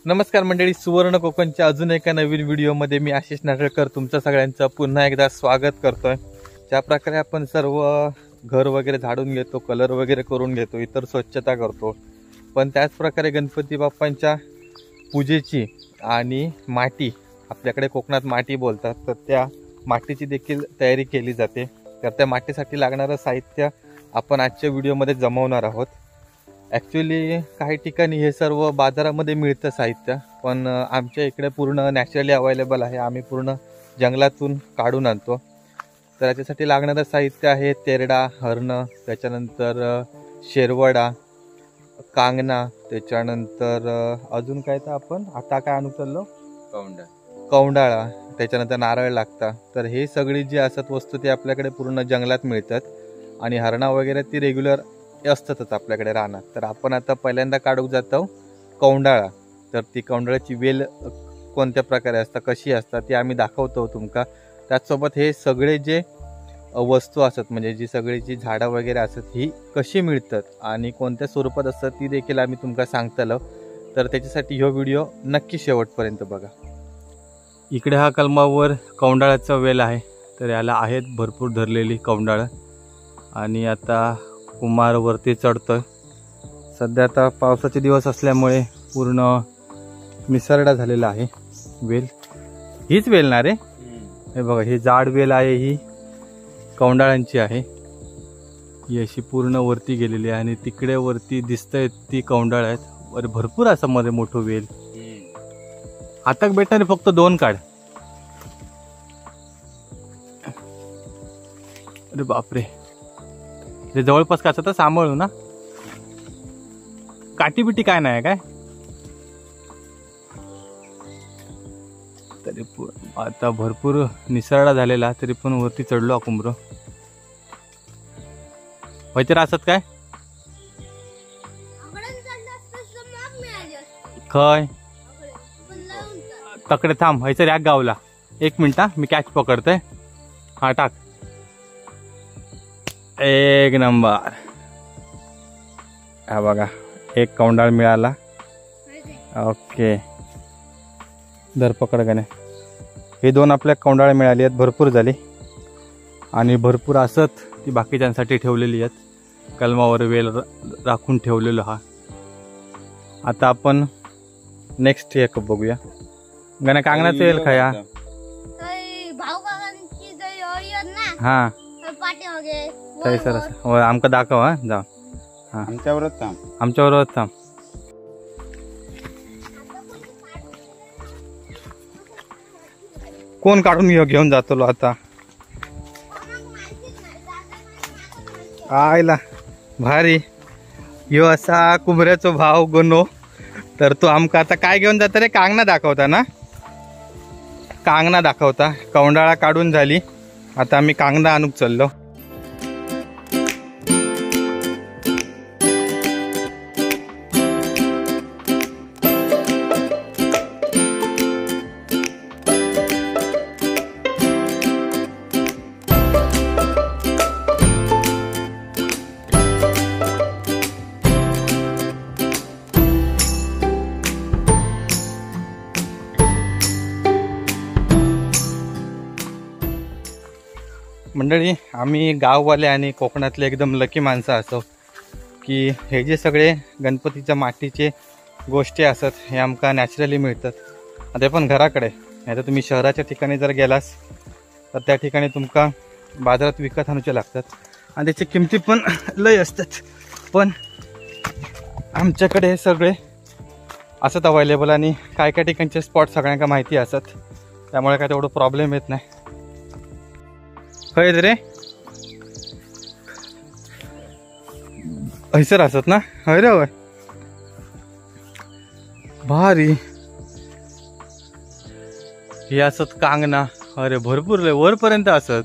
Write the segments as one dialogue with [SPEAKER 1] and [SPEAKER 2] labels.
[SPEAKER 1] नमस्कार मंडळी, सुवर्ण कोकणच्या अजून एका नवीन व्हिडिओमध्ये मी आशिष नाटळकर तुमचं सगळ्यांचं पुन्हा एकदा स्वागत करतोय। ज्या प्रकारे आपण सर्व घर वगैरे झाडून घेतो, कलर वगैरे करून घेतो, इतर स्वच्छता करतो, पण त्याच प्रकारे गणपती बाप्पांच्या पूजेची आणि माती, आपल्याकडे कोकणात माती बोलतात, तर त्या मातीची देखील तयारी केली जाते। तर त्या मातीसाठी लागणारं साहित्य आपण आजच्या व्हिडिओमध्ये जमवणार आहोत। ॲक्च्युली काही ठिकाणी हे सर्व बाजारामध्ये मिळतं साहित्य, पण आमच्या इकडे पूर्ण नॅचरली अवेलेबल आहे। आम्ही पूर्ण जंगलातून काढून आणतो। तर याच्यासाठी लागणारं साहित्य आहे तेरडा, हरणं, त्याच्यानंतर शेरवडा, कांगना, त्याच्यानंतर अजून काय तर आपण आता काय आणू चाललो, कौंडाळा, त्याच्यानंतर नारळ लागता। तर हे सगळी जी असतात वस्तू ती आपल्याकडे पूर्ण जंगलात मिळतात आणि हरणा वगैरे ती रेग्युलर असतातच आपल्याकडे राहणार। तर आपण आता पहिल्यांदा काढूक जातो कौंडाळा। तर ती कौंडाळ्याची वेल कोणत्या प्रकारे असतात, कशी असतात ती आम्ही दाखवतो तुमका। त्याचसोबत हे सगळे जे वस्तू असतात, म्हणजे जी सगळी जी झाडं वगैरे असतात ही कशी मिळतात आणि कोणत्या स्वरूपात असतात ती देखील आम्ही तुमका सांगतलो। तर त्याच्यासाठी हा व्हिडिओ नक्की शेवटपर्यंत बघा। इकडे हा कलमावर कौंडाळ्याचा वेल आहे, तर याला आहेत भरपूर धरलेली कौंडाळं आणि आता कुमार वरती चढतोय। सध्या आता पावसाचे दिवस असल्यामुळे पूर्ण निसरडा झालेला आहे वेल। हीच वेल ना रे, हे बघा ही जाड वेल आहे, ही कौंडाळ्यांची आहे। ही अशी पूर्ण वरती गेलेली आहे आणि तिकडे वरती दिसतंय ती कौंडाळ आहेत। अरे भरपूर असं मध्ये मोठं वेल, हाताक भेटणारे फक्त 2 काढ। अरे बापरे, ते जवळपास कसं तर सांभाळू ना, काठी बिटी काय नाही काय। तरी आता भरपूर निसरडा झालेला, तरी पण वरती चढलो आकुंब्र। व्हायचे असत काय खय तकडे थांब, व्हायचं रॅक गावला। 1 मिनिट मी कॅच पकडतोय। हा टाक, 1 नंबर। हा बघा 1 कौंडाळ मिळाला। ओके दर पकड गणे, हे 2 आपल्या कौंडाळ मिळाली आहेत, भरपूर झाली आणि भरपूर असत ती बाकीच्यांसाठी ठेवलेली आहेत। कलमावर वेल राखून ठेवलेलं हा। आता आपण नेक्स्ट एक बघूया। गणे कांगणाचं वेल खाया। हा सही सर, आमका दाखव। हा जा, आमच्यावरच थांब। कोण काढून घेऊन जातो आता, आयला भारी यो असा कुंभऱ्याचो भाव गणो। तर तो आमका आता काय घेऊन जाता रे, कांगना दाखवता ना, कांगना दाखवता। कौंडाळा काढून झाली, आता आम्ही कांगना आणूक चाललो। मंडळी, आम्ही गाववाले आणि कोकणातले एकदम लकी माणसं असो की हे जे सगळे गणपतीच्या मातीचे गोष्टी असतात हे आमका नॅचरली मिळतात। ते पण घराकडे, नाही तर तुम्ही शहराच्या ठिकाणी जर गेलास तर त्या ठिकाणी तुमका बाजारात विकत आणूचे लागतात आणि त्याची किमती पण लय असतात। पण आमच्याकडे हे सगळे असत अवेलेबल आणि काय काय ठिकाणचे स्पॉट सगळ्यांना माहिती असतात, त्यामुळे काय तेवढं प्रॉब्लेम येत नाही। खय रे हैसर असत ना, हय रे होय भारी। हे असत कांगना, अरे भरपूर वरपर्यंत असत,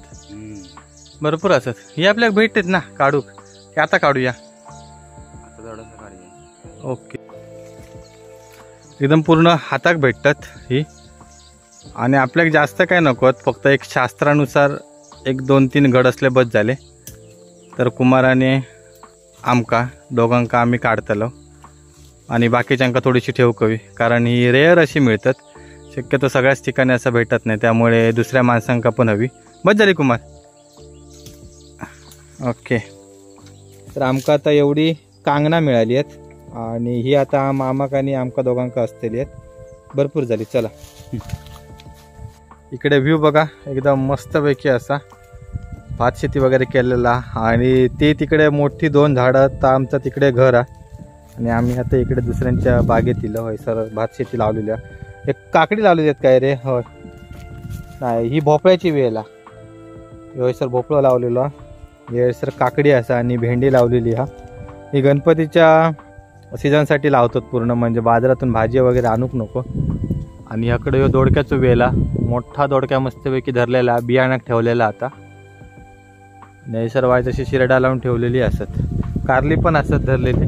[SPEAKER 1] भरपूर असत। हे आपल्याला भेटतात ना काढूक, की आता काढूया। ओके एकदम पूर्ण हाताक भेटतात ही, आणि आपल्याला जास्त काय नकोत, फक्त एक शास्त्रानुसार 1-2-3 घड असले बस झाले। तर कुमाराने आमका दोघांका आम्ही काढतलो आणि बाकीच्यांका थोडीशी ठेवू कवी, कारण ही रेअर अशी मिळतात, शक्यतो सगळ्याच ठिकाणी असं भेटत नाही, त्यामुळे दुसऱ्या माणसांका पण हवी. बस झाली कुमार. ओके, तर आमका आता एवढी कांगणा मिळाली आहेत आणि ही आता मामाक आणि आमका दोघांका असलेली आहेत. भरपूर झाली. चला इकडे व्ह्यू बघा, एकदम मस्तपैकी असा भात शेती वगैरे केलेला, आणि ते तिकडे मोठी 2 झाडं, तर आमचं तिकडे घर आहे आणि आम्ही आता इकडे दुसऱ्यांच्या बागेतील होय सर भात शेती लावलेली आहे. एक काकडी लावलेली आहेत काय रे? होय, नाही ही भोपळ्याची वेल आहे. होय सर भोपळा लावलेला, हे सर काकडी असा आणि भेंडी लावलेली हा. ही गणपतीच्या सीझनसाठी लावतात पूर्ण, म्हणजे बाजारातून भाजी वगैरे आणूक नको. आणि याकडे दोडक्याचं वेला, मोठा दोडक्या मस्तपैकी धरलेला, बियाण्यात ठेवलेला आता. नाही सर वाय तशी शिरडा लावून ठेवलेली असत. कारली पण असत धरलेली,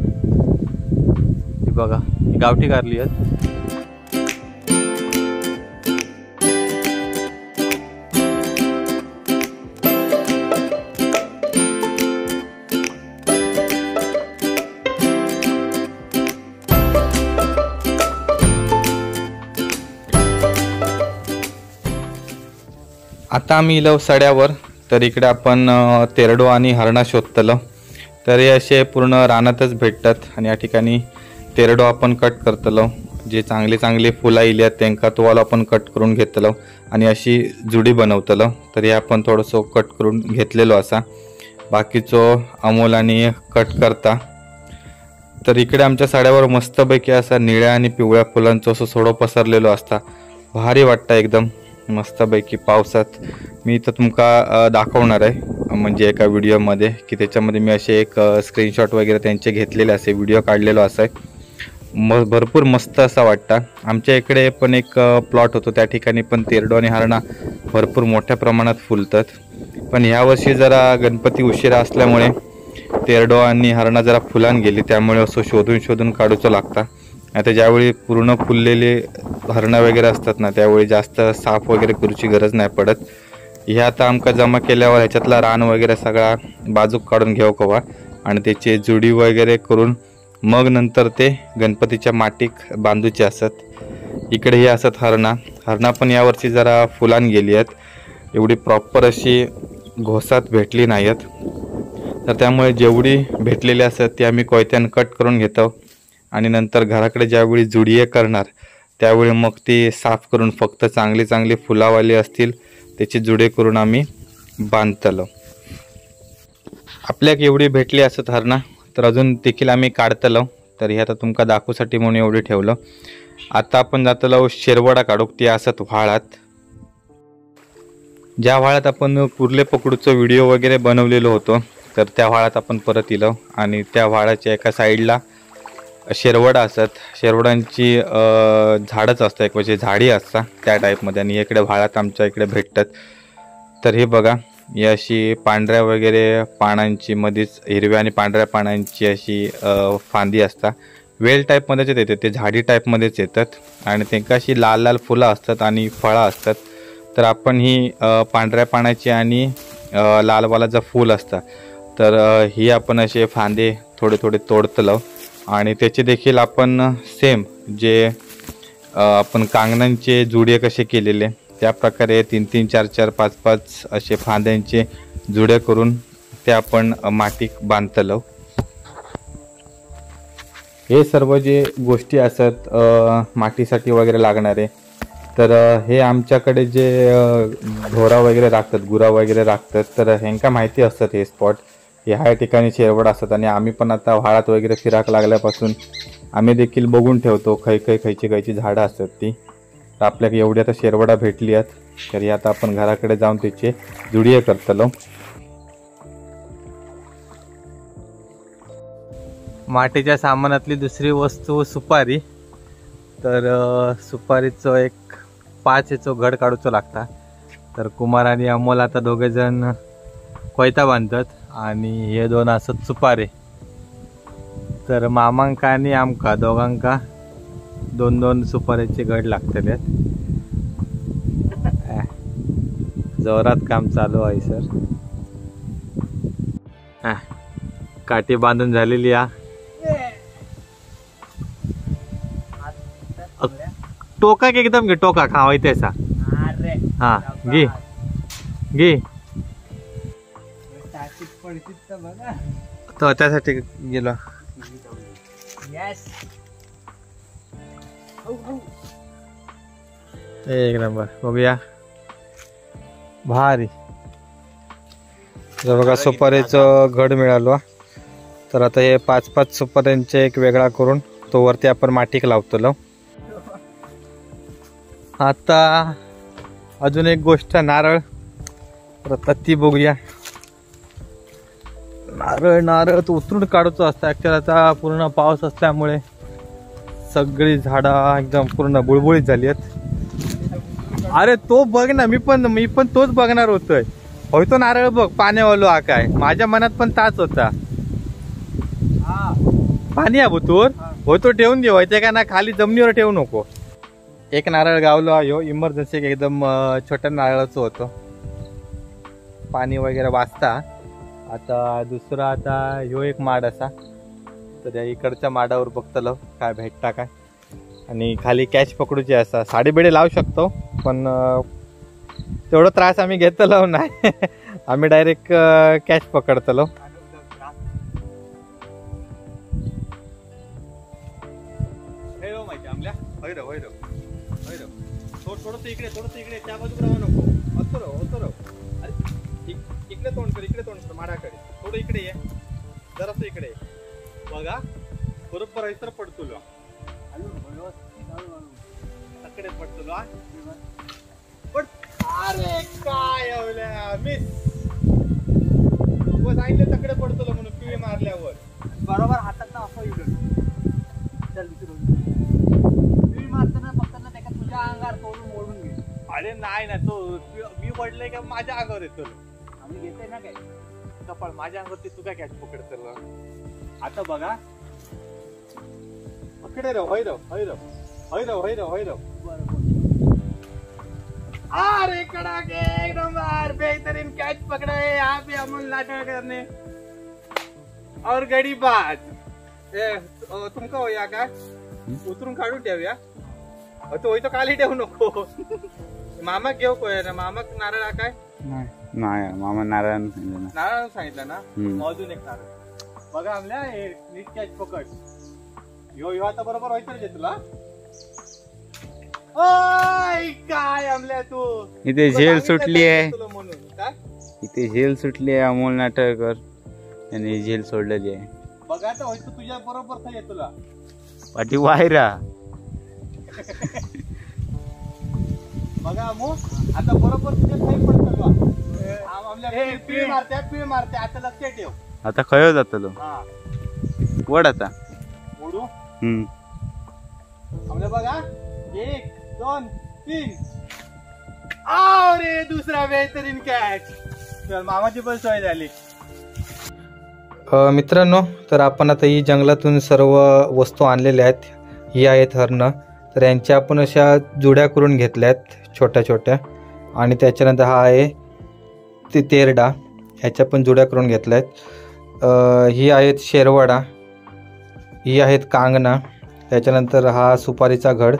[SPEAKER 1] ही बघा गावठी कारली आहेत. आता आम्ही इलो सड्यावर, तर इकडे आपण तेरडो आणि हरणा शोधतलो. तर हे असे पूर्ण रानातच भेटतात आणि या ठिकाणी तेरडो आपण कट करतलो. जे चांगले चांगले फुलं इली आहेत त्यांका तो आपण कट करून घेतलो आणि अशी जुडी बनवतलो. तर हे आपण थोडंसं कट करून घेतलेलो असा, बाकीचो अमोल आणि कट करता. तर इकडे आमच्या साड्यावर मस्तपैकी असा निळ्या आणि पिवळ्या फुलांचं असं सोडो पसरलेलो असता. भारी वाटतं एकदम मस्तपैकी पावसात. मी तर तुमका दाखवणार आहे म्हणजे एका व्हिडिओमध्ये, की त्याच्यामध्ये मी असे एक स्क्रीनशॉट वगैरे त्यांचे घेतलेले असे व्हिडिओ काढलेलो असा आहे. भरपूर मस्त असा वाटतं. आमच्या इकडे पण एक प्लॉट होतो, त्या ठिकाणी पण तेरडो आणि हरणा भरपूर मोठ्या प्रमाणात फुलतात. पण यावर्षी जरा गणपती उशिरा असल्यामुळे तेरडो आणि हरणा जरा फुलान गेली, त्यामुळे असं शोधून शोधून काढूचं लागतं. आता ज्यावेळी पूर्ण फुललेले हरणं वगैरे असतात ना, त्यावेळी जास्त साफ वगैरे करूची गरज नाही पडत. हे आता आमका जमा केल्यावर ह्याच्यातला रान वगैरे सगळा बाजूक काढून घेऊ कवा आणि त्याची जुडी वगैरे करून मग नंतर ते गणपतीच्या माटीक बांधूचे असत. इकडे हे असत हरणा पण यावर्षी जरा फुलान गेली आहेत, एवढी प्रॉपर अशी घोसात भेटली नाही आहेत. तर त्यामुळे जेवढी भेटलेली असत ती आम्ही कोयत्यान कट करून घेतो आणि नंतर घराकडे ज्यावेळी जुडिये करणार त्यावेळी मग ती साफ करून फक्त चांगली चांगली फुलावाली असतील त्याची जुडे करून आम्ही बांधतलो. आपल्याक एवढी भेटली असत हरणा, तर अजून देखील आम्ही काढतलो. तर हे आता तुमका दाखवूसाठी म्हणून एवढी ठेवलं. आता आपण जातलो शेरवडा काढूक, ती असत व्हाळात. ज्या व्हाळात आपण कुर्ले पकडूचं व्हिडिओ वगैरे बनवलेलो होतो, तर त्या व्हाळात आपण परत इलो आणि त्या व्हाळाच्या एका साईडला शेरवडा असत. शेरवडांची झाडच असतात, एक म्हणजे झाडी असतात त्या टाईपमध्ये, आणि इकडे व्हाळात आमच्या इकडे भेटतात. तर हे बघा, ही अशी पांढऱ्या वगैरे पानांची मध्येच हिरव्या आणि पांढऱ्या पानांची अशी फांदी असतात. वेल टाईपमध्येच येते, ते झाडी टाईपमध्येच येतात आणि त्यांना अशी लाल लाल फुलं असतात आणि फळं असतात. तर आपण ही पांढऱ्या पानाची आणि लालवालाचं फूल असतं, तर ही आपण असे फांदे थोडे थोडे तोडतलो आणि त्याचे देखील आपण सेम जे आपण कांगणांचे जुडे कसे केलेले त्या प्रकारे 3-3, 4-4, 5-5 असे फांद्यांचे जुडे करून ते आपण मातीक बांधतलो. हे सर्व जे गोष्टी असतात मातीसाठी वगैरे लागणारे, तर हे आमच्याकडे जे ढोरा वगैरे राखतात, गुरा वगैरे राखतात, तर ह्यांका माहिती असतात हे स्पॉट, ह्या ठिकाणी शेरवड असतात. आणि आम्ही पण आता व्हाळात वगैरे फिराक लागल्यापासून आम्ही देखील बघून ठेवतो खयची झाडं असतात ती. तर आपल्याला एवढी आता शेरवडा भेटली आहेत, तर आता आपण घराकडे जाऊन त्याचे जुडिये करतलो. मातीच्या सामानातली दुसरी वस्तू सुपारी. तर सुपारीचं एक 5 याचं घड काढूचं लागता. तर कुमार आणि अमोल आता दोघेजण कोयता बांधतात आणि हे 2 असत सुपारे. तर मामांका आणि आमका दोघांका 2-2 सुपारीचे घड लागतले. जोरात काम चालू आहे सर. काठी बांधून झालेली टोका एकदम घे, टोका खावाय त्याचा. हा घे घे. तो त्यासाठी गेलो. एक नंबर. बघूया भारी. बघा सुपारीचं घड मिळालो. तर आता हे 5-5 सुपाऱ्यांचे एक वेगळा करून तो वरती आपण माटिक लावतो. आता अजून एक गोष्ट, नारळ. तर आता ती बघूया. नारळ तो उतरून काढतो असता. ऍक्च्युअली आता पूर्ण पाऊस असल्यामुळे सगळी झाडं एकदम पूर्ण बुळबुळीत झाली आहेत. अरे तो बघ ना, मी पण तोच बघणार होतोय. होय तो नारळ बघ पाण्यावालो हा काय. माझ्या मनात पण ताच होता. पाणी आहे भुतूर. हो तो ठेवून देऊ ते का ना, खाली जमिनीवर ठेवू नको. एक नारळ गावलो ह्यो इमर्जन्सी एकदम छोट्या नारळाचं होतं, पाणी वगैरे वाचता. आता दुसरा आता ह्यो एक माड असा. तर या इकडच्या माडावर बघतलो काय भेटता काय. आणि खाली कॅच पकडूची असा. साडी बिडी लावू शकतो पण तेवढा त्रास आम्ही घेतलो नाही. आम्ही डायरेक्ट कॅच पकडतलो. थोडस इकडे त्या बाजूला राहू नको. अरे इकडे तोंड कर माडाकडे. थोडं इकडे ये, जरासं इकडे ये. बघा बरोबर आहे तर पडतो. तकडे पडतो. अरे काय मिस सांगितलं तकडे पडतो म्हणून पिळे मारल्यावर बरोबर हातात ना असं इकडं. चल पिळे मारताना फक्त ना त्याच्या तुझ्या अंगावर तोडून मोडून घे. अरे नाही ना, तो मी पडलंय का माझ्या अंगावर येतो. आम्ही घेतोय ना काय कपाळ माझ्या अंगावरती, तू काय कॅच पकडतो. आता बघा पकडे राव. होय राव. अरे कड़ाके एक नंबर बेहतरीन कैच पकड़ा है यहाँ पे अमन नाटक करने और गडी बाज. तुमका हो या काय उतरून काढून ठेवूया. तो होय तो खाली ठेवू नको. मामा घेऊ कोय ना. मामा नारळ काय नाही. मामा नारळ सांगितलं ना. अजून एक नारळ बघा आमल्या नीट कॅच पकड. ह्यो आता बरोबर व्हायचं तुला. काय आमल्या तू इथे झेल सुटली आहे. इथे झेल सुटली आहे. अमोल नाटकर यांनी झेल सोडलेली आहे. बघा तर होय तुझ्या बरोबर थाय तुला पाठी वायरा. बघा अमो आता बरोबर तुझ्या थाय पडतो. आमल्या पीळ मारते आता लक्षात ठेव. आता खय जातलो. वड आता ओढू. आमल्या बघा 1 2 3. अरे दुसरा बेहतरीन कॅच. तर मामाची पण सोय झाली. मित्रांनो, तर आपण आता ही जंगलातून सर्व वस्तू आणलेल्या आहेत. ही आहेत हरणं. तर यांच्या आपण अशा जुड्या करून घेतल्यात छोट्या छोट्या. आणि त्याच्यानंतर हा आहे ते तेरडा, ह्याच्या पण जुड्या करून घेतल्यात. ही आहेत शेरवाडा, ही आहेत कांगणा. त्याच्यानंतर हा सुपारीचा घड,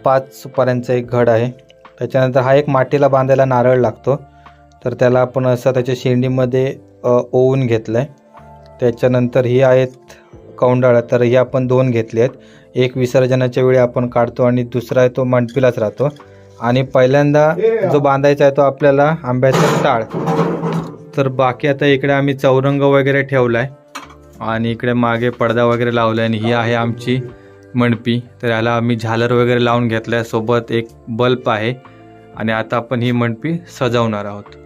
[SPEAKER 1] 5 सुपाऱ्यांचा एक घड आहे. त्याच्यानंतर हा एक माटीला बांधायला नारळ लागतो. तर त्याला आपण असं त्याच्या शेंडीमध्ये ओवून घेतलं आहे. त्याच्यानंतर ही आहेत कौंडाळा. तर ही आपण 2 घेतले आहेत. एक विसर्जनाच्या वेळी आपण काढतो आणि दुसरा आहे तो मंडपीलाच राहतो. आणि पहिल्यांदा जो बांधायचा आहे तो आपल्याला आंब्याचा टाळ. तर बाकी आता इकडे आम्ही चौरंग वगैरे ठेवला आहे आणि इकडे मागे पडदा वगैरे लावला आहे. आणि ही आहे आमची मंडपी. तर याला आम्ही झालर वगैरे लावून घेतलाय. सोबत एक बल्ब आहे. आणि आता आपण ही मंडपी सजवणार आहोत.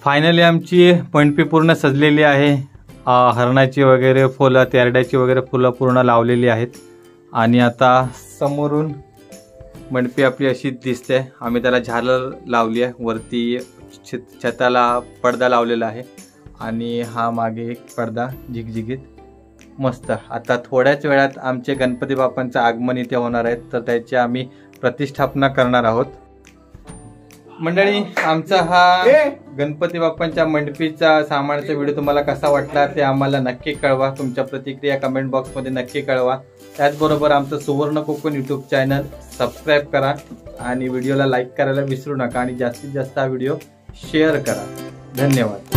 [SPEAKER 1] फायनली आमची मंडपी पूर्ण सजलेली आहे. हरणाची वगैरे फुलं, तेरड्याची वगैरे फुलं पूर्ण लावलेली आहेत. आणि आता समोरून मंडपी आपली अशी दिसते. आम्ही त्याला झालर लावली आहे. वरती छताला पडदा लावलेला आहे आणि हा मागे एक पडदा झिगझिगीत मस्त. आता थोड्याच वेळात आमचे गणपती बाप्पांचं आगमन इथे होणार आहे, तर त्याची आम्ही प्रतिष्ठापना करणार आहोत. मंडळी, आमचा हा गणपती बाप्पांच्या मंडपीचा सामानाचा व्हिडिओ तुम्हाला कसा वाटला ते आम्हाला नक्की कळवा. तुमच्या प्रतिक्रिया कमेंट बॉक्समध्ये नक्की कळवा. त्याचबरोबर आमचं सुवर्ण कोकण यूट्यूब चॅनल सबस्क्राईब करा आणि व्हिडिओला लाईक करायला विसरू नका आणि जास्तीत जास्त हा व्हिडिओ शेअर करा. धन्यवाद.